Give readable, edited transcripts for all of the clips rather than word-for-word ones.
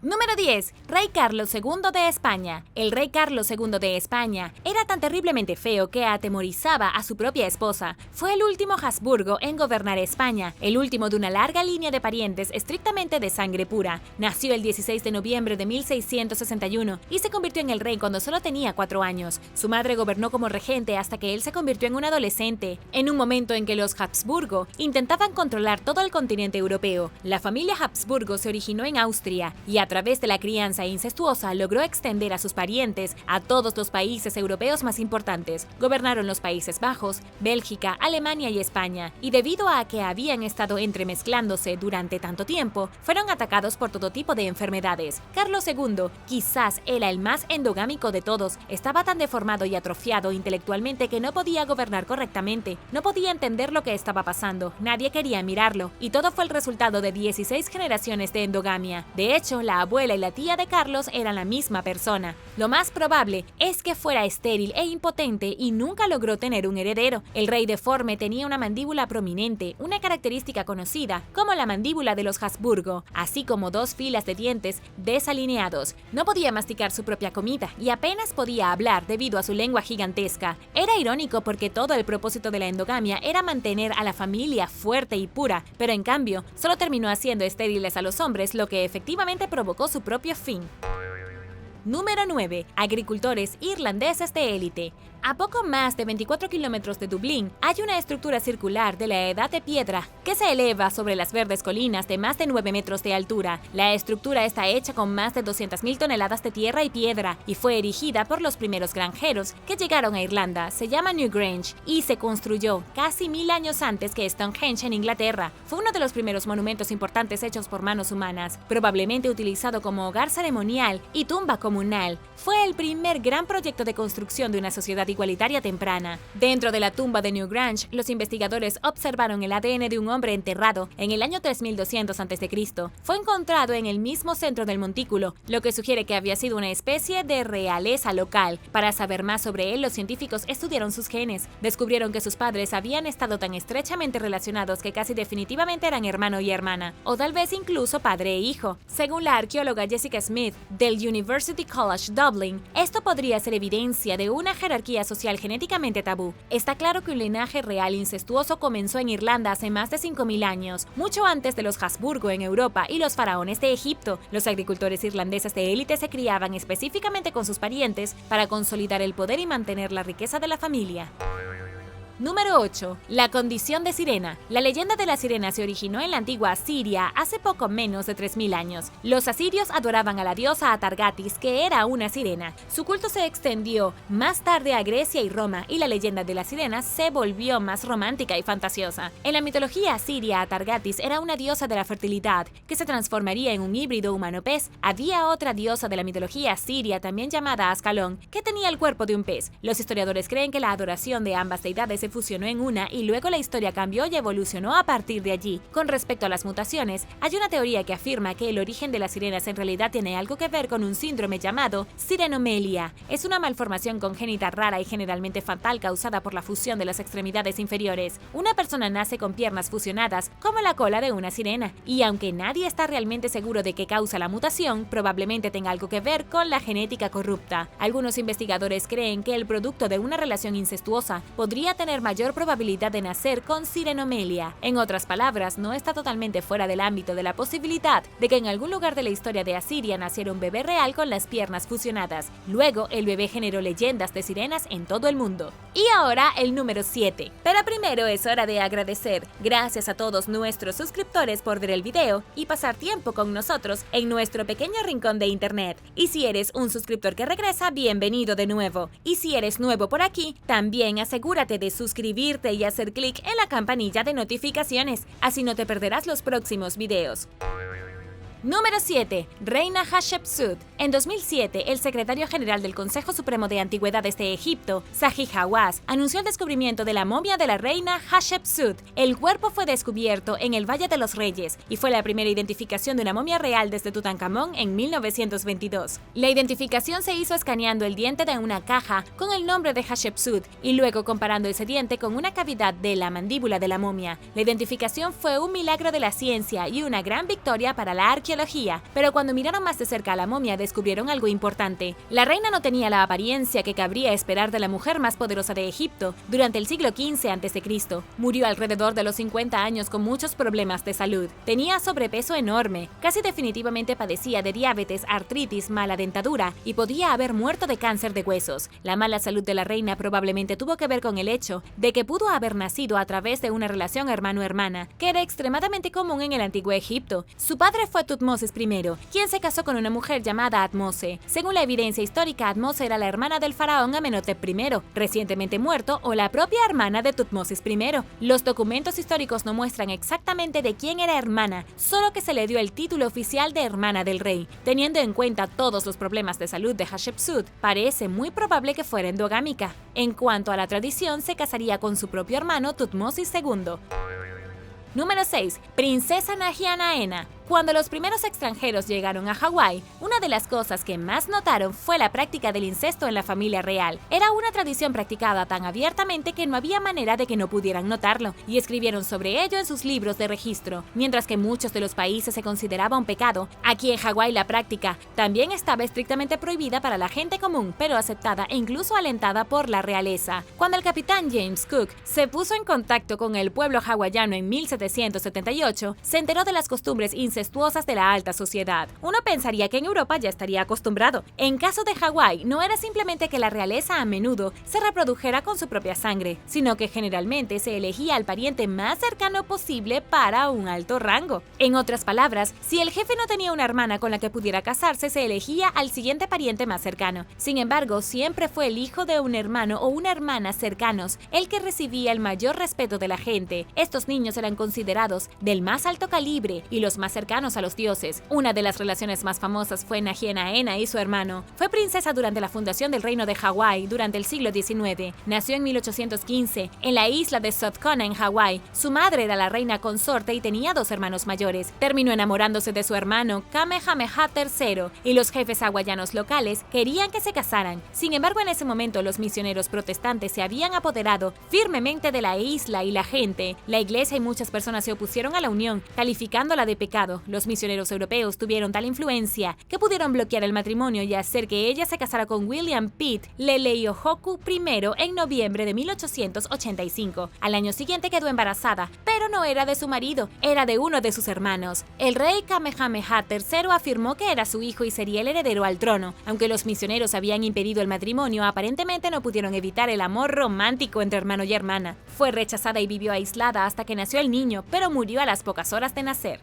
Número 10. Rey Carlos II de España. El rey Carlos II de España era tan terriblemente feo que atemorizaba a su propia esposa. Fue el último Habsburgo en gobernar España, el último de una larga línea de parientes estrictamente de sangre pura. Nació el 16 de noviembre de 1661 y se convirtió en el rey cuando solo tenía 4 años. Su madre gobernó como regente hasta que él se convirtió en un adolescente, en un momento en que los Habsburgo intentaban controlar todo el continente europeo. La familia Habsburgo se originó en Austria y a través de la crianza incestuosa logró extender a sus parientes a todos los países europeos más importantes. Gobernaron los Países Bajos, Bélgica, Alemania y España, y debido a que habían estado entremezclándose durante tanto tiempo, fueron atacados por todo tipo de enfermedades. Carlos II, quizás era el más endogámico de todos, estaba tan deformado y atrofiado intelectualmente que no podía gobernar correctamente, no podía entender lo que estaba pasando, nadie quería mirarlo, y todo fue el resultado de 16 generaciones de endogamia. De hecho, la abuela y la tía de Carlos eran la misma persona. Lo más probable es que fuera estéril e impotente y nunca logró tener un heredero. El rey deforme tenía una mandíbula prominente, una característica conocida como la mandíbula de los Habsburgo, así como 2 filas de dientes desalineados. No podía masticar su propia comida y apenas podía hablar debido a su lengua gigantesca. Era irónico porque todo el propósito de la endogamia era mantener a la familia fuerte y pura, pero en cambio solo terminó haciendo estériles a los hombres, lo que efectivamente provocó su propio fin. Número 9. Agricultores irlandeses de élite. A poco más de 24 kilómetros de Dublín hay una estructura circular de la Edad de Piedra que se eleva sobre las verdes colinas de más de 9 metros de altura. La estructura está hecha con más de 200.000 toneladas de tierra y piedra y fue erigida por los primeros granjeros que llegaron a Irlanda. Se llama Newgrange y se construyó casi 1000 años antes que Stonehenge en Inglaterra. Fue uno de los primeros monumentos importantes hechos por manos humanas, probablemente utilizado como hogar ceremonial y tumba comunal. Fue el primer gran proyecto de construcción de una sociedad igualitaria temprana. Dentro de la tumba de Newgrange, los investigadores observaron el ADN de un hombre enterrado en el año 3200 a.C. Fue encontrado en el mismo centro del montículo, lo que sugiere que había sido una especie de realeza local. Para saber más sobre él, los científicos estudiaron sus genes. Descubrieron que sus padres habían estado tan estrechamente relacionados que casi definitivamente eran hermano y hermana, o tal vez incluso padre e hijo. Según la arqueóloga Jessica Smith del University College Dublin, esto podría ser evidencia de una jerarquía social genéticamente tabú. Está claro que un linaje real incestuoso comenzó en Irlanda hace más de 5000 años, mucho antes de los Habsburgo en Europa y los faraones de Egipto. Los agricultores irlandeses de élite se criaban específicamente con sus parientes para consolidar el poder y mantener la riqueza de la familia. Número 8. La condición de sirena. La leyenda de la sirena se originó en la antigua Asiria hace poco menos de 3000 años. Los asirios adoraban a la diosa Atargatis, que era una sirena. Su culto se extendió más tarde a Grecia y Roma, y la leyenda de la sirena se volvió más romántica y fantasiosa. En la mitología asiria, Atargatis era una diosa de la fertilidad, que se transformaría en un híbrido humano-pez. Había otra diosa de la mitología asiria, también llamada Ascalón, que tenía el cuerpo de un pez. Los historiadores creen que la adoración de ambas deidades se fusionó en una y luego la historia cambió y evolucionó a partir de allí. Con respecto a las mutaciones, hay una teoría que afirma que el origen de las sirenas en realidad tiene algo que ver con un síndrome llamado sirenomelia. Es una malformación congénita rara y generalmente fatal causada por la fusión de las extremidades inferiores. Una persona nace con piernas fusionadas como la cola de una sirena, y aunque nadie está realmente seguro de qué causa la mutación, probablemente tenga algo que ver con la genética corrupta. Algunos investigadores creen que el producto de una relación incestuosa podría tener mayor probabilidad de nacer con sirenomelia. En otras palabras, no está totalmente fuera del ámbito de la posibilidad de que en algún lugar de la historia de Asiria naciera un bebé real con las piernas fusionadas. Luego, el bebé generó leyendas de sirenas en todo el mundo. Y ahora el número 7. Pero primero es hora de agradecer. Gracias a todos nuestros suscriptores por ver el video y pasar tiempo con nosotros en nuestro pequeño rincón de internet. Y si eres un suscriptor que regresa, bienvenido de nuevo. Y si eres nuevo por aquí, también asegúrate de suscribirte y hacer clic en la campanilla de notificaciones, así no te perderás los próximos videos. Número 7. Reina Hatshepsut. En 2007, el secretario general del Consejo Supremo de Antigüedades de Egipto, Zahi Hawass, anunció el descubrimiento de la momia de la reina Hatshepsut. El cuerpo fue descubierto en el Valle de los Reyes y fue la primera identificación de una momia real desde Tutankamón en 1922. La identificación se hizo escaneando el diente de una caja con el nombre de Hatshepsut y luego comparando ese diente con una cavidad de la mandíbula de la momia. La identificación fue un milagro de la ciencia y una gran victoria para la arqueología. egiptología, pero cuando miraron más de cerca a la momia descubrieron algo importante. La reina no tenía la apariencia que cabría esperar de la mujer más poderosa de Egipto. Durante el siglo XV a.C., murió alrededor de los 50 años con muchos problemas de salud. Tenía sobrepeso enorme, casi definitivamente padecía de diabetes, artritis, mala dentadura y podía haber muerto de cáncer de huesos. La mala salud de la reina probablemente tuvo que ver con el hecho de que pudo haber nacido a través de una relación hermano-hermana, que era extremadamente común en el antiguo Egipto. Su padre fue Tutmosis I, quien se casó con una mujer llamada Atmose. Según la evidencia histórica, Atmose era la hermana del faraón Amenhotep I, recientemente muerto, o la propia hermana de Tutmosis I. Los documentos históricos no muestran exactamente de quién era hermana, solo que se le dio el título oficial de hermana del rey. Teniendo en cuenta todos los problemas de salud de Hatshepsut, parece muy probable que fuera endogámica. En cuanto a la tradición, se casaría con su propio hermano Tutmosis II. Número 6. Princesa Nagianaena. Cuando los primeros extranjeros llegaron a Hawái, una de las cosas que más notaron fue la práctica del incesto en la familia real. Era una tradición practicada tan abiertamente que no había manera de que no pudieran notarlo, y escribieron sobre ello en sus libros de registro. Mientras que en muchos de los países se consideraba un pecado, aquí en Hawái la práctica también estaba estrictamente prohibida para la gente común, pero aceptada e incluso alentada por la realeza. Cuando el capitán James Cook se puso en contacto con el pueblo hawaiano en 1778, se enteró de las costumbres incestuosas de la alta sociedad. Uno pensaría que en Europa ya estaría acostumbrado. En caso de Hawái, no era simplemente que la realeza a menudo se reprodujera con su propia sangre, sino que generalmente se elegía al pariente más cercano posible para un alto rango. En otras palabras, si el jefe no tenía una hermana con la que pudiera casarse, se elegía al siguiente pariente más cercano. Sin embargo, siempre fue el hijo de un hermano o una hermana cercanos el que recibía el mayor respeto de la gente. Estos niños eran considerados del más alto calibre y los más cercanos a los dioses. Una de las relaciones más famosas fue Nagianaena y su hermano. Fue princesa durante la fundación del reino de Hawái durante el siglo XIX. Nació en 1815 en la isla de South Kona en Hawái. Su madre era la reina consorte y tenía dos hermanos mayores. Terminó enamorándose de su hermano Kamehameha III y los jefes hawaianos locales querían que se casaran. Sin embargo, en ese momento los misioneros protestantes se habían apoderado firmemente de la isla y la gente. La iglesia y muchas personas se opusieron a la unión, calificándola de pecado. Los misioneros europeos tuvieron tal influencia que pudieron bloquear el matrimonio y hacer que ella se casara con William Pitt Leleiohoku I en noviembre de 1885. Al año siguiente quedó embarazada, pero no era de su marido, era de uno de sus hermanos. El rey Kamehameha III afirmó que era su hijo y sería el heredero al trono. Aunque los misioneros habían impedido el matrimonio, aparentemente no pudieron evitar el amor romántico entre hermano y hermana. Fue rechazada y vivió aislada hasta que nació el niño, pero murió a las pocas horas de nacer.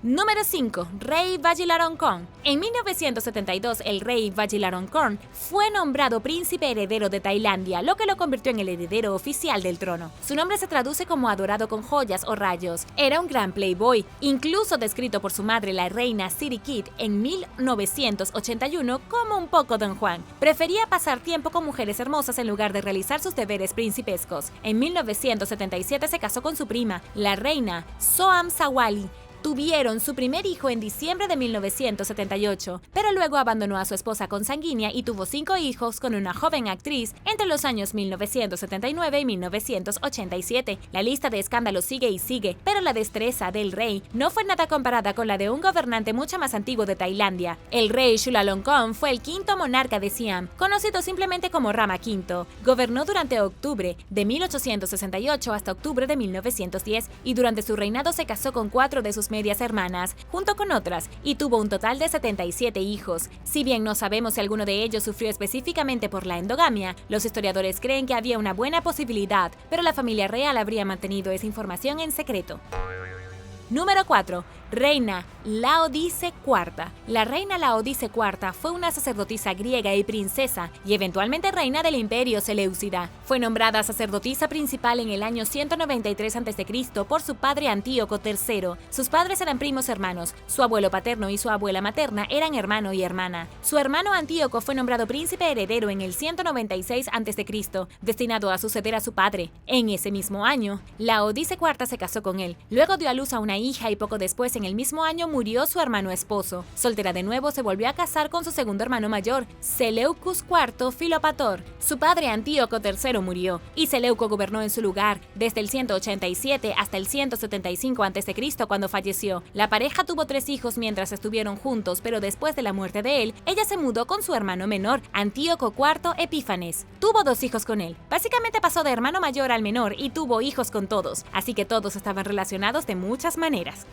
Número 5. Rey Vajiralongkorn. En 1972, el rey Vajiralongkorn fue nombrado príncipe heredero de Tailandia, lo que lo convirtió en el heredero oficial del trono. Su nombre se traduce como adorado con joyas o rayos. Era un gran playboy, incluso descrito por su madre, la reina Sirikit, en 1981 como un poco Don Juan. Prefería pasar tiempo con mujeres hermosas en lugar de realizar sus deberes principescos. En 1977 se casó con su prima, la reina Soam Sawali. Tuvieron su primer hijo en diciembre de 1978, pero luego abandonó a su esposa consanguínea y tuvo 5 hijos con una joven actriz entre los años 1979 y 1987. La lista de escándalos sigue y sigue, pero la destreza del rey no fue nada comparada con la de un gobernante mucho más antiguo de Tailandia. El rey Chulalongkorn fue el quinto monarca de Siam, conocido simplemente como Rama V. Gobernó durante octubre de 1868 hasta octubre de 1910 y durante su reinado se casó con 4 de sus medias hermanas, junto con otras, y tuvo un total de 77 hijos. Si bien no sabemos si alguno de ellos sufrió específicamente por la endogamia, los historiadores creen que había una buena posibilidad, pero la familia real habría mantenido esa información en secreto. Número 4. Reina Laodice IV. La reina Laodice IV fue una sacerdotisa griega y princesa, y eventualmente reina del Imperio Seleucida. Fue nombrada sacerdotisa principal en el año 193 a.C. por su padre Antíoco III. Sus padres eran primos hermanos. Su abuelo paterno y su abuela materna eran hermano y hermana. Su hermano Antíoco fue nombrado príncipe heredero en el 196 a.C., destinado a suceder a su padre. En ese mismo año, Laodice IV se casó con él. Luego dio a luz a una una hija y poco después, en el mismo año, murió su hermano esposo. Soltera de nuevo, se volvió a casar con su segundo hermano mayor, Seleucus IV Filopator. Su padre Antíoco III murió, y Seleuco gobernó en su lugar desde el 187 hasta el 175 a.C., cuando falleció. La pareja tuvo 3 hijos mientras estuvieron juntos, pero después de la muerte de él, ella se mudó con su hermano menor, Antíoco IV Epífanes. Tuvo 2 hijos con él. Básicamente pasó de hermano mayor al menor y tuvo hijos con todos, así que todos estaban relacionados de muchas maneras.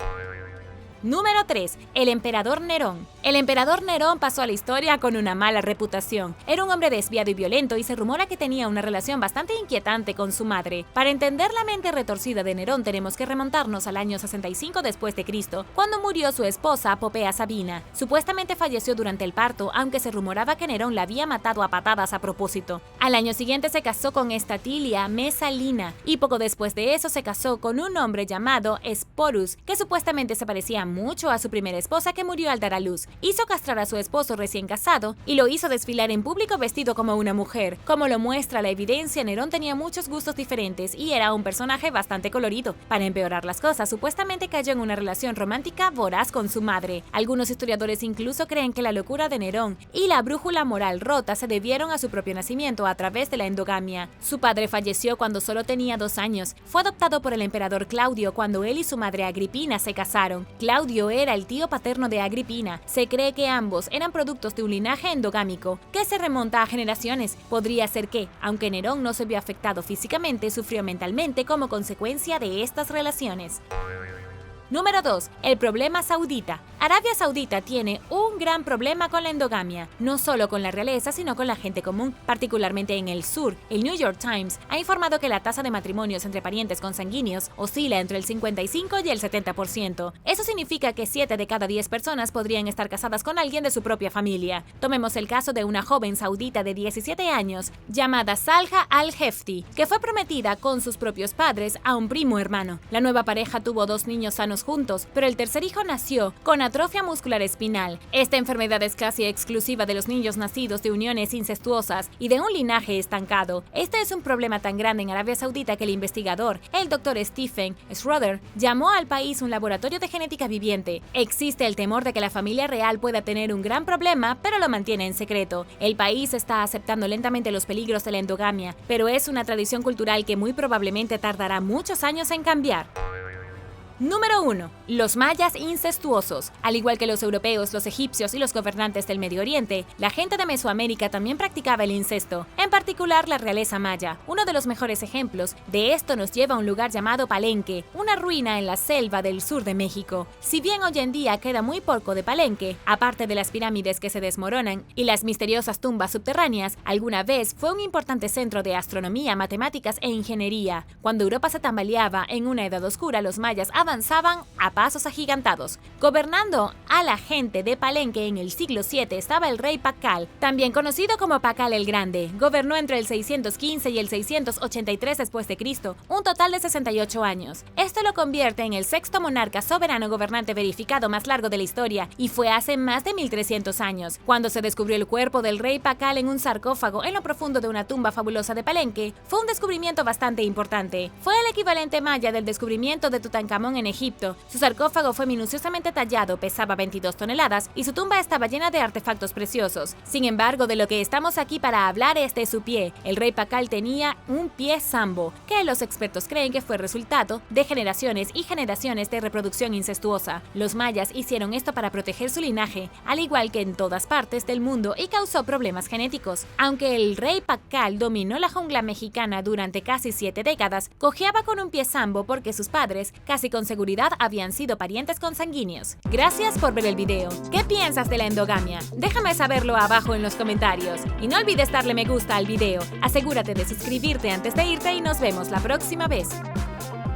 Número 3. El emperador Nerón. El emperador Nerón pasó a la historia con una mala reputación. Era un hombre desviado y violento y se rumora que tenía una relación bastante inquietante con su madre. Para entender la mente retorcida de Nerón tenemos que remontarnos al año 65 después de Cristo, cuando murió su esposa Popea Sabina. Supuestamente falleció durante el parto, aunque se rumoraba que Nerón la había matado a patadas a propósito. Al año siguiente se casó con Estatilia Mesalina y poco después de eso se casó con un hombre llamado Sporus, que supuestamente se parecía mucho a su primera esposa, que murió al dar a luz. Hizo castrar a su esposo recién casado y lo hizo desfilar en público vestido como una mujer. Como lo muestra la evidencia, Nerón tenía muchos gustos diferentes y era un personaje bastante colorido. Para empeorar las cosas, supuestamente cayó en una relación romántica voraz con su madre. Algunos historiadores incluso creen que la locura de Nerón y la brújula moral rota se debieron a su propio nacimiento a través de la endogamia. Su padre falleció cuando solo tenía 2 años. Fue adoptado por el emperador Claudio cuando él y su madre Agripina se casaron. Claudio era el tío paterno de Agripina. Se cree que ambos eran productos de un linaje endogámico que se remonta a generaciones. Podría ser que, aunque Nerón no se vio afectado físicamente, sufrió mentalmente como consecuencia de estas relaciones. Número 2. El problema saudita. Arabia Saudita tiene un gran problema con la endogamia, no solo con la realeza, sino con la gente común, particularmente en el sur. El New York Times ha informado que la tasa de matrimonios entre parientes consanguíneos oscila entre el 55 y el 70%. Eso significa que 7 de cada 10 personas podrían estar casadas con alguien de su propia familia. Tomemos el caso de una joven saudita de 17 años, llamada Salha al-Hefti, que fue prometida con sus propios padres a un primo hermano. La nueva pareja tuvo 2 niños sanos juntos, pero el tercer hijo nació con atrofia muscular espinal. Esta enfermedad es casi exclusiva de los niños nacidos de uniones incestuosas y de un linaje estancado. Este es un problema tan grande en Arabia Saudita que el investigador, el Dr. Stephen Schroeder, llamó al país un laboratorio de genética viviente. Existe el temor de que la familia real pueda tener un gran problema, pero lo mantiene en secreto. El país está aceptando lentamente los peligros de la endogamia, pero es una tradición cultural que muy probablemente tardará muchos años en cambiar. Número 1. Los mayas incestuosos. Al igual que los europeos, los egipcios y los gobernantes del Medio Oriente, la gente de Mesoamérica también practicaba el incesto, en particular la realeza maya. Uno de los mejores ejemplos de esto nos lleva a un lugar llamado Palenque, una ruina en la selva del sur de México. Si bien hoy en día queda muy poco de Palenque, aparte de las pirámides que se desmoronan y las misteriosas tumbas subterráneas, alguna vez fue un importante centro de astronomía, matemáticas e ingeniería. Cuando Europa se tambaleaba en una edad oscura, los mayas avanzaban a pasos agigantados. Gobernando a la gente de Palenque en el siglo VII estaba el rey Pakal, también conocido como Pakal el Grande. Gobernó entre el 615 y el 683 después de Cristo, un total de 68 años. Esto lo convierte en el 6º monarca soberano gobernante verificado más largo de la historia, y fue hace más de 1300 años, cuando se descubrió el cuerpo del rey Pakal en un sarcófago en lo profundo de una tumba fabulosa de Palenque. Fue un descubrimiento bastante importante. Fue el equivalente maya del descubrimiento de Tutankamón en Egipto. Su sarcófago fue minuciosamente tallado, pesaba 22 toneladas y su tumba estaba llena de artefactos preciosos. Sin embargo, de lo que estamos aquí para hablar es de su pie. El rey Pakal tenía un pie sambo, que los expertos creen que fue resultado de generaciones y generaciones de reproducción incestuosa. Los mayas hicieron esto para proteger su linaje, al igual que en todas partes del mundo, y causó problemas genéticos. Aunque el rey Pakal dominó la jungla mexicana durante casi 7 décadas, cojeaba con un pie sambo porque sus padres, casi con seguridad, habían sido parientes consanguíneos. Gracias por ver el video. ¿Qué piensas de la endogamia? Déjame saberlo abajo en los comentarios. Y no olvides darle me gusta al video. Asegúrate de suscribirte antes de irte y nos vemos la próxima vez.